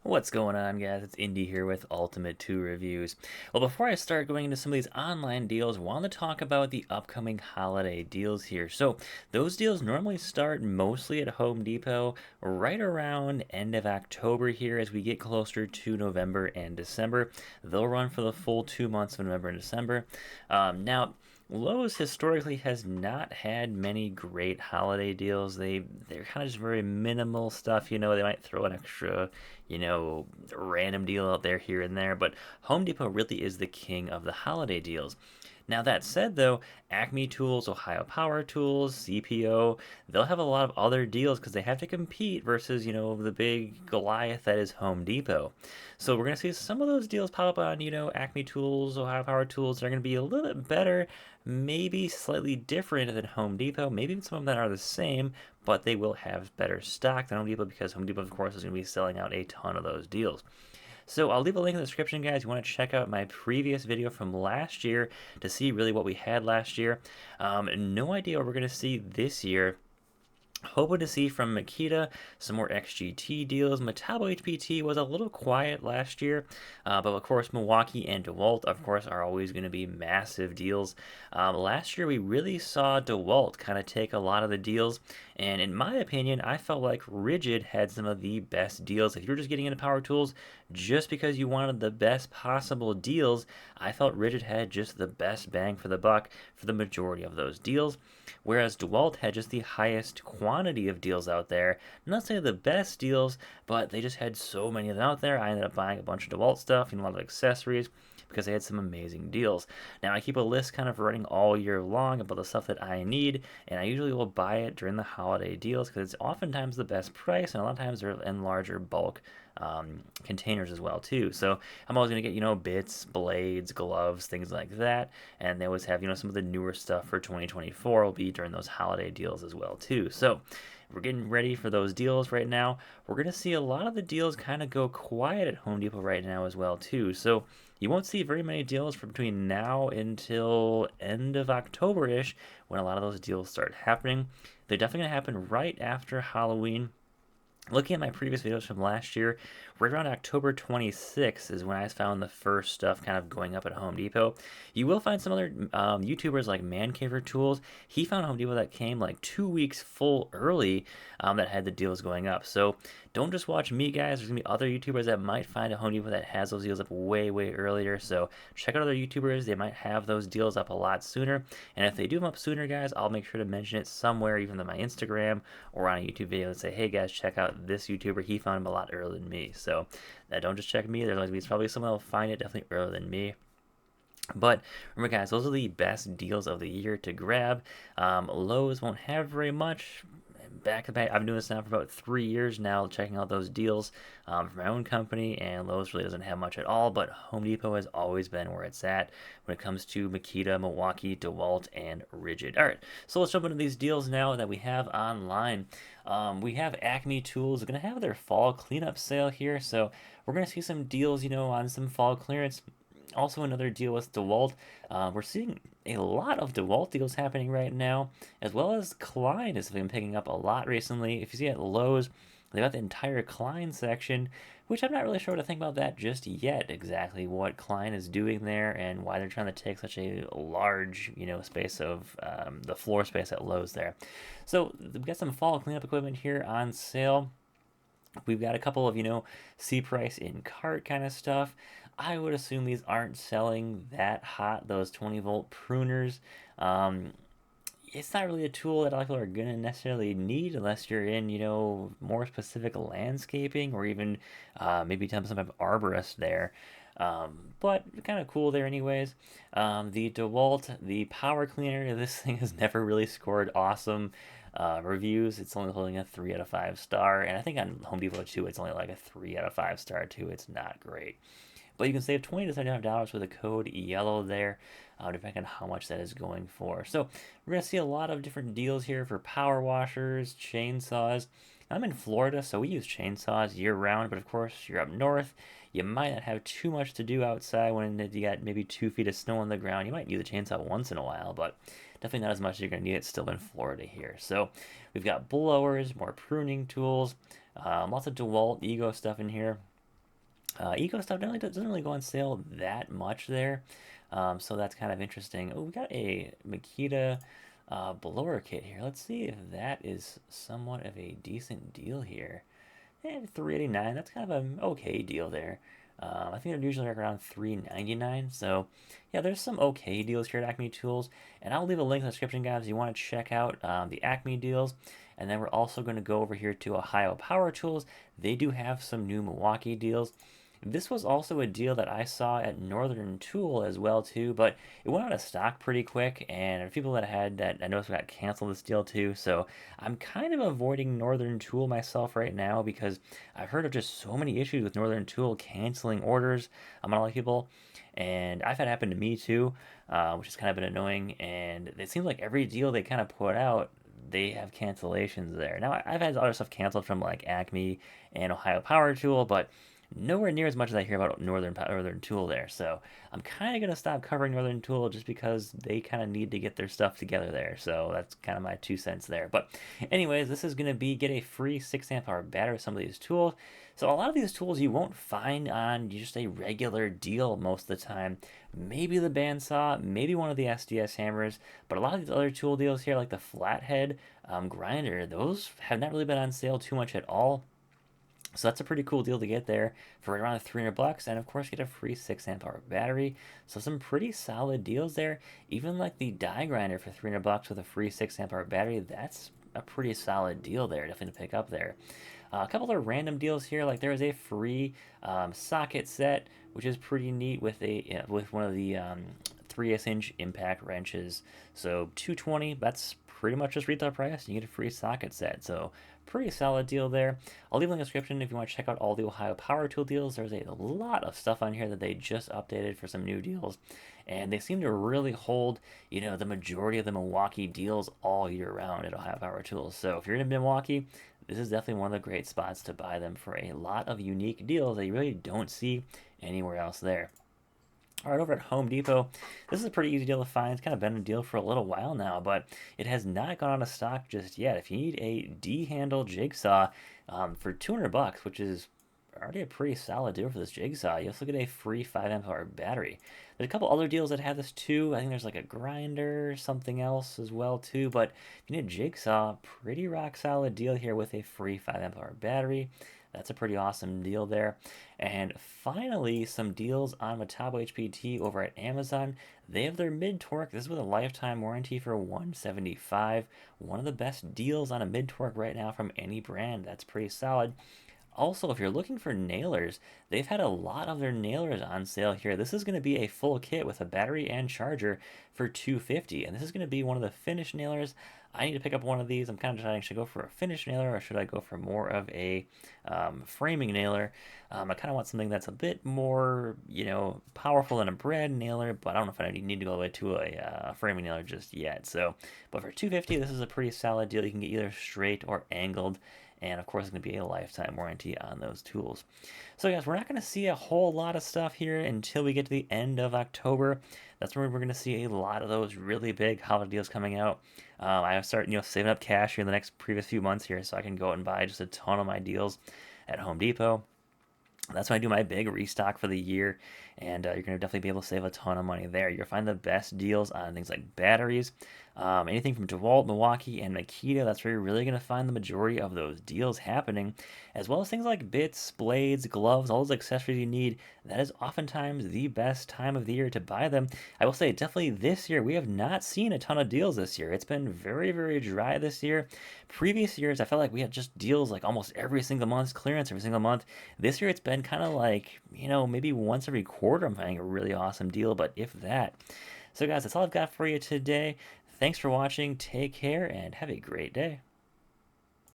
What's going on, guys? It's Indy here with Ultimate 2 Reviews. Well, before I start going into some of these online deals, I want to talk about the upcoming holiday deals here. So, those deals normally start mostly at Home Depot right around end of October here as we get closer to November and December. They'll run for the full 2 months of November and December. Now, Lowe's historically has not had many great holiday deals. They're kind of just very minimal stuff, they might throw an extra, random deal out there here and there, but Home Depot really is the king of the holiday deals. Now, that said, though, Acme Tools, Ohio Power Tools, CPO, they'll have a lot of other deals because they have to compete versus, the big Goliath that is Home Depot. So we're going to see some of those deals pop up on, Acme Tools, Ohio Power Tools. They're going to be a little bit better, maybe slightly different than Home Depot. Maybe even some of them that are the same, but they will have better stock than Home Depot because Home Depot, of course, is going to be selling out a ton of those deals. So I'll leave a link in the description, guys. You want to check out my previous video from last year to see really what we had last year. No idea what we're going to see this year. Hoping to see from Makita some more XGT deals. Metabo HPT was a little quiet last year, but of course Milwaukee and Dewalt, of course, are always going to be massive deals. Last year we really saw Dewalt kind of take a lot of the deals, and in my opinion, I felt like Rigid had some of the best deals. If you're just getting into power tools just because you wanted the best possible deals, I felt Rigid had just the best bang for the buck for the majority of those deals, whereas Dewalt had just the highest quantity of deals out there. I'm not saying the best deals, but they just had so many of them out there. I ended up buying a bunch of Dewalt stuff and a lot of accessories because they had some amazing deals. Now, I keep a list kind of running all year long about the stuff that I need, and I usually will buy it during the holiday deals because it's oftentimes the best price, and a lot of times they're in larger bulk containers as well too. So I'm always gonna get bits, blades, gloves, things like that, and they always have some of the newer stuff for 2024 will be during those holiday deals as well too. So we're getting ready for those deals right now. We're gonna see a lot of the deals kind of go quiet at Home Depot right now as well too. So you won't see very many deals from between now until end of October-ish when a lot of those deals start happening. They're definitely gonna happen right after Halloween. Looking at my previous videos from last year, right around October 26th is when I found the first stuff kind of going up at Home Depot. You will find some other YouTubers like Mancaver Tools. He found Home Depot that came like 2 weeks full early that had the deals going up. So don't just watch me, guys. There's going to be other YouTubers that might find a Home Depot that has those deals up way, way earlier. So check out other YouTubers. They might have those deals up a lot sooner. And if they do them up sooner, guys, I'll make sure to mention it somewhere, even on my Instagram or on a YouTube video and say, hey, guys, check out this YouTuber. He found them a lot earlier than me. So don't just check me. There's always probably someone that'll find it definitely earlier than me. But remember, guys, those are the best deals of the year to grab. Lowe's won't have very much. Back to back, I've been doing this now for about 3 years now, checking out those deals for my own company, and Lowe's really doesn't have much at all, but Home Depot has always been where it's at when it comes to Makita, Milwaukee, Dewalt, and Rigid. All right, so let's jump into these deals now that we have online. We have Acme Tools going to have their fall cleanup sale here, so we're going to see some deals, on some fall clearance. Also, another deal with Dewalt. We're seeing a lot of Dewalt deals happening right now, as well as Klein has been picking up a lot recently. If you see at Lowe's, they got the entire Klein section, which I'm not really sure what to think about that just yet, exactly what Klein is doing there and why they're trying to take such a large, space of the floor space at Lowe's there. So we've got some fall cleanup equipment here on sale. We've got a couple of, C price in cart kind of stuff. I would assume these aren't selling that hot, those 20-volt pruners. It's not really a tool that a lot of people are going to necessarily need unless you're in, more specific landscaping or even maybe some type of arborist there. But kind of cool there anyways. The DeWalt, the power cleaner, this thing has never really scored awesome reviews. It's only holding a 3 out of 5 star, and I think on Home Depot too, it's only like a 3 out of 5 star too. It's not great. But you can save $20 to $75 with the code YELLOW there, depending on how much that is going for. So we're going to see a lot of different deals here for power washers, chainsaws. I'm in Florida, so we use chainsaws year-round, but of course, you're up north. You might not have too much to do outside when you got maybe 2 feet of snow on the ground. You might use a chainsaw once in a while, but definitely not as much as you're going to need it still in Florida here. So we've got blowers, more pruning tools, lots of DeWalt Ego stuff in here. Eco stuff doesn't really go on sale that much there, so that's kind of interesting. Oh, we got a Makita blower kit here. Let's see if that is somewhat of a decent deal here. And 389, that's kind of an okay deal there. I think they're usually like around 399. So yeah, there's some okay deals here at Acme Tools, and I'll leave a link in the description, guys, if you want to check out the Acme deals. And then we're also going to go over here to Ohio Power Tools. They do have some new Milwaukee deals. This was also a deal that I saw at Northern Tool as well too, but it went out of stock pretty quick, and people that had that I noticed got canceled this deal too. So I'm kind of avoiding Northern Tool myself right now because I've heard of just so many issues with Northern Tool canceling orders on a lot of people, and I've had it happen to me too, which has kind of been annoying. And it seems like every deal they kind of put out, they have cancellations there. Now I've had other stuff canceled from like Acme and Ohio Power Tool, but nowhere near as much as I hear about Northern Tool there. So I'm kind of gonna stop covering Northern Tool just because they kind of need to get their stuff together there. So that's kind of my 2 cents there. But anyways, this is gonna be get a free 6 amp hour battery with some of these tools. So a lot of these tools you won't find on just a regular deal most of the time. Maybe the bandsaw, maybe one of the SDS hammers, but a lot of these other tool deals here, like the flathead grinder, those have not really been on sale too much at all. So that's a pretty cool deal to get there for right around 300 bucks, and of course get a free 6 amp hour battery. So some pretty solid deals there. Even like the die grinder for 300 bucks with a free 6 amp hour battery, that's a pretty solid deal there. Definitely to pick up there. A couple of random deals here, like there is a free socket set, which is pretty neat with with one of the 3/8 inch impact wrenches. So 220, that's pretty much just retail price. You get a free socket set. So pretty solid deal there. I'll leave a link in the description if you want to check out all the Ohio Power Tool deals. There's a lot of stuff on here that they just updated for some new deals. And they seem to really hold, the majority of the Milwaukee deals all year round at Ohio Power Tools. So if you're in Milwaukee, this is definitely one of the great spots to buy them for a lot of unique deals that you really don't see anywhere else there. All right, over at Home Depot, this is a pretty easy deal to find. It's kind of been a deal for a little while now, but it has not gone out of stock just yet. If you need a D-handle jigsaw for 200 bucks, which is already a pretty solid deal for this jigsaw, you also get a free 5 amp hour battery. There's a couple other deals that have this too. I think there's like a grinder, something else as well too, but if you need a jigsaw, pretty rock solid deal here with a free 5 amp hour battery. That's a pretty awesome deal there. And finally, some deals on Metabo HPT over at Amazon. They have their mid torque. This is with a lifetime warranty for 175. One of the best deals on a mid torque right now from any brand. That's pretty solid. Also, if you're looking for nailers, they've had a lot of their nailers on sale here. This is going to be a full kit with a battery and charger for $250, and this is going to be one of the finished nailers. I need to pick up one of these. I'm kind of deciding, should I go for a finished nailer or should I go for more of a framing nailer? I kind of want something that's a bit more, powerful than a brad nailer, but I don't know if I need to go away to a framing nailer just yet. So, but for $250, this is a pretty solid deal. You can get either straight or angled. And of course, it's going to be a lifetime warranty on those tools. So, guys, we're not going to see a whole lot of stuff here until we get to the end of October. That's when we're going to see a lot of those really big holiday deals coming out. I start, saving up cash here in the next previous few months here, so I can go out and buy just a ton of my deals at Home Depot. That's when I do my big restock for the year, and you're going to definitely be able to save a ton of money there. You'll find the best deals on things like batteries, anything from Dewalt, Milwaukee, and Makita. That's where you're really going to find the majority of those deals happening, as well as things like bits, blades, gloves, all those accessories you need. That is oftentimes the best time of the year to buy them. I will say, definitely this year, we have not seen a ton of deals this year. It's been very, very dry this year. Previous years, I felt like we had just deals like almost every single month, clearance every single month. This year, it's been kind of like, maybe once every quarter I'm finding a really awesome deal, but if that. So guys, that's all I've got for you today. Thanks for watching, take care, and have a great day.